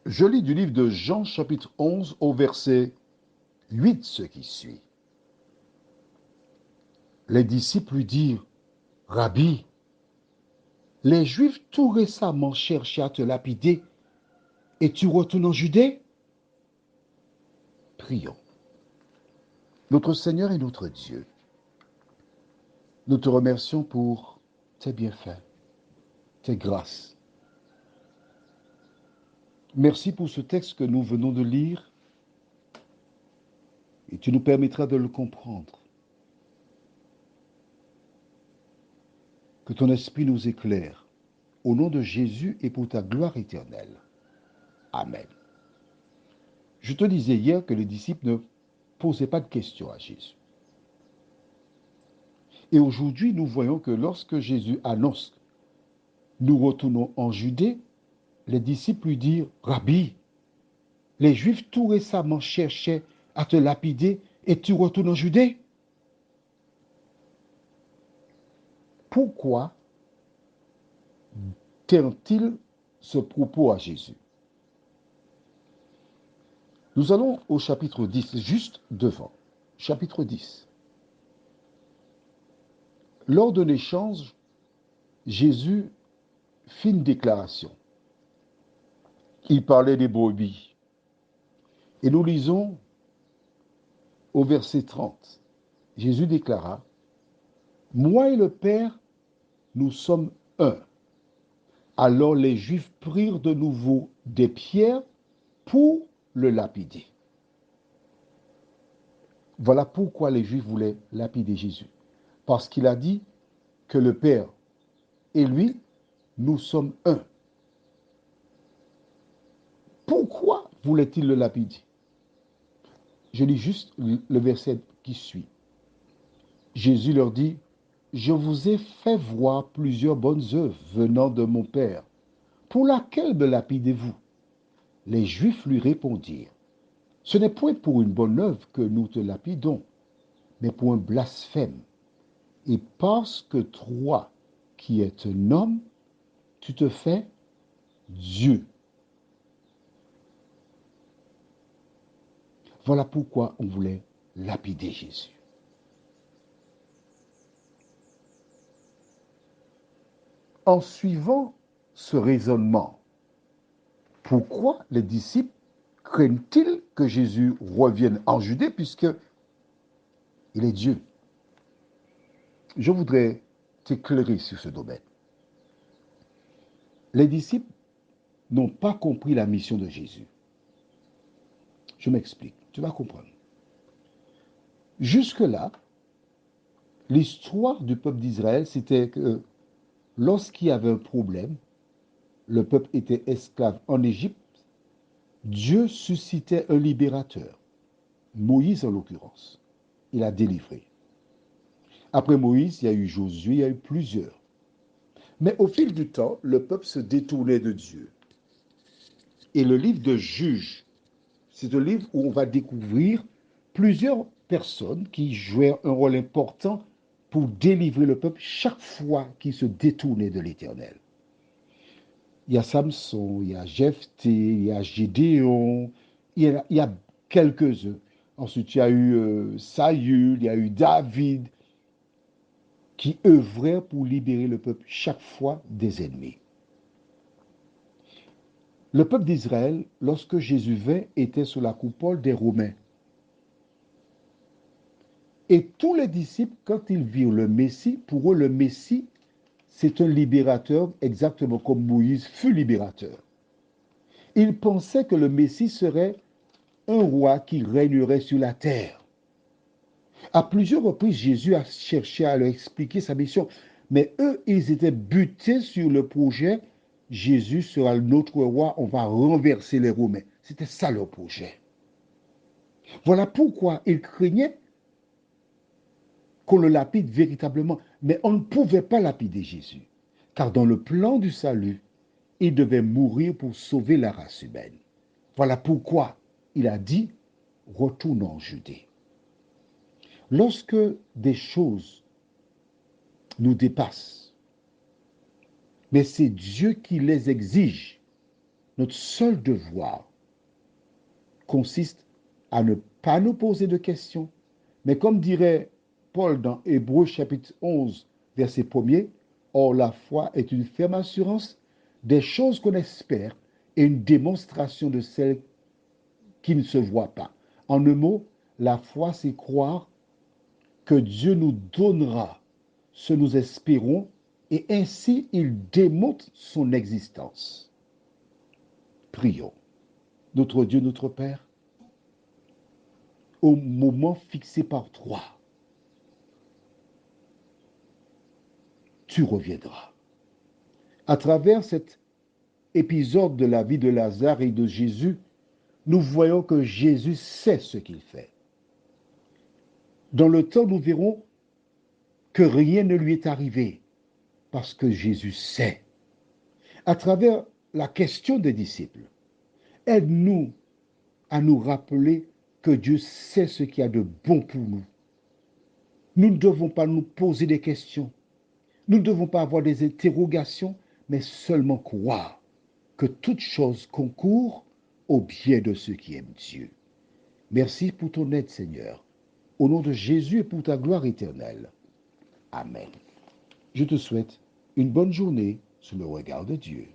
Je lis du livre de Jean chapitre 11 au verset 8 ce qui suit. Les disciples lui dirent, Rabbi, les Juifs tout récemment cherchaient à te lapider et tu retournes en Judée? Prions. Notre Seigneur et notre Dieu, nous te remercions pour tes bienfaits, tes grâces. Merci pour ce texte que nous venons de lire et tu nous permettras de le comprendre. Que ton esprit nous éclaire. Au nom de Jésus et pour ta gloire éternelle. Amen. Je te disais hier que les disciples ne posaient pas de questions à Jésus. Et aujourd'hui, nous voyons que lorsque Jésus annonce nous retournons en Judée, les disciples lui dirent, Rabbi, les Juifs tout récemment cherchaient à te lapider et tu retournes en Judée? Pourquoi tient-il ce propos à Jésus? Nous allons au chapitre 10, juste devant. Chapitre 10. Lors d'un échange, Jésus fit une déclaration. Il parlait des brebis. Et nous lisons au verset 30. Jésus déclara, Moi et le Père, nous sommes un. Alors les Juifs prirent de nouveau des pierres pour le lapider. Voilà pourquoi les Juifs voulaient lapider Jésus. Parce qu'il a dit que le Père et lui, nous sommes un. Pourquoi voulait-il le lapider? Je lis juste le verset qui suit. Jésus leur dit, Je vous ai fait voir plusieurs bonnes œuvres venant de mon Père. Pour laquelle me lapidez-vous? Les Juifs lui répondirent, Ce n'est point pour une bonne œuvre que nous te lapidons, mais pour un blasphème. Et parce que toi, qui es un homme, tu te fais Dieu. Voilà pourquoi on voulait lapider Jésus. En suivant ce raisonnement, pourquoi les disciples craignent-ils que Jésus revienne en Judée puisque il est Dieu? Je voudrais t'éclairer sur ce domaine. Les disciples n'ont pas compris la mission de Jésus. Je m'explique, tu vas comprendre. Jusque-là, l'histoire du peuple d'Israël, c'était que lorsqu'il y avait un problème, le peuple était esclave en Égypte, Dieu suscitait un libérateur, Moïse en l'occurrence. Il a délivré. Après Moïse, il y a eu Josué, il y a eu plusieurs. Mais au fil du temps, le peuple se détournait de Dieu. Et le livre de Juges, c'est un livre où on va découvrir plusieurs personnes qui jouaient un rôle important pour délivrer le peuple chaque fois qu'il se détournait de l'Éternel. Il y a Samson, il y a Jephthé, il y a Gédéon, il y a quelques-uns. Ensuite, il y a eu Saül, il y a eu David, qui œuvraient pour libérer le peuple chaque fois des ennemis. Le peuple d'Israël, lorsque Jésus vint, était sous la coupole des Romains. Et tous les disciples, quand ils virent le Messie, pour eux, le Messie, c'est un libérateur, exactement comme Moïse fut libérateur. Ils pensaient que le Messie serait un roi qui régnerait sur la terre. À plusieurs reprises, Jésus a cherché à leur expliquer sa mission, mais eux, ils étaient butés sur le projet Jésus sera notre roi, on va renverser les Romains. C'était ça leur projet. Voilà pourquoi ils craignaient qu'on le lapide véritablement. Mais on ne pouvait pas lapider Jésus, car dans le plan du salut, il devait mourir pour sauver la race humaine. Voilà pourquoi il a dit, retourne en Judée. Lorsque des choses nous dépassent, mais c'est Dieu qui les exige, Notre seul devoir consiste à ne pas nous poser de questions, mais comme dirait Paul dans Hébreux chapitre 11, verset 1er, or la foi est une ferme assurance des choses qu'on espère et une démonstration de celles qui ne se voient pas. En un mot, la foi, c'est croire que Dieu nous donnera ce que nous espérons et ainsi il démontre son existence. Prions. Notre Dieu, notre Père, au moment fixé par toi, tu reviendras. À travers cet épisode de la vie de Lazare et de Jésus, nous voyons que Jésus sait ce qu'il fait. Dans le temps, nous verrons que rien ne lui est arrivé parce que Jésus sait. À travers la question des disciples, aide-nous à nous rappeler que Dieu sait ce qu'il y a de bon pour nous. Nous ne devons pas nous poser des questions. Nous ne devons pas avoir des interrogations, mais seulement croire que toute chose concourt au bien de ceux qui aiment Dieu. Merci pour ton aide, Seigneur. Au nom de Jésus et pour ta gloire éternelle. Amen. Je te souhaite une bonne journée sous le regard de Dieu.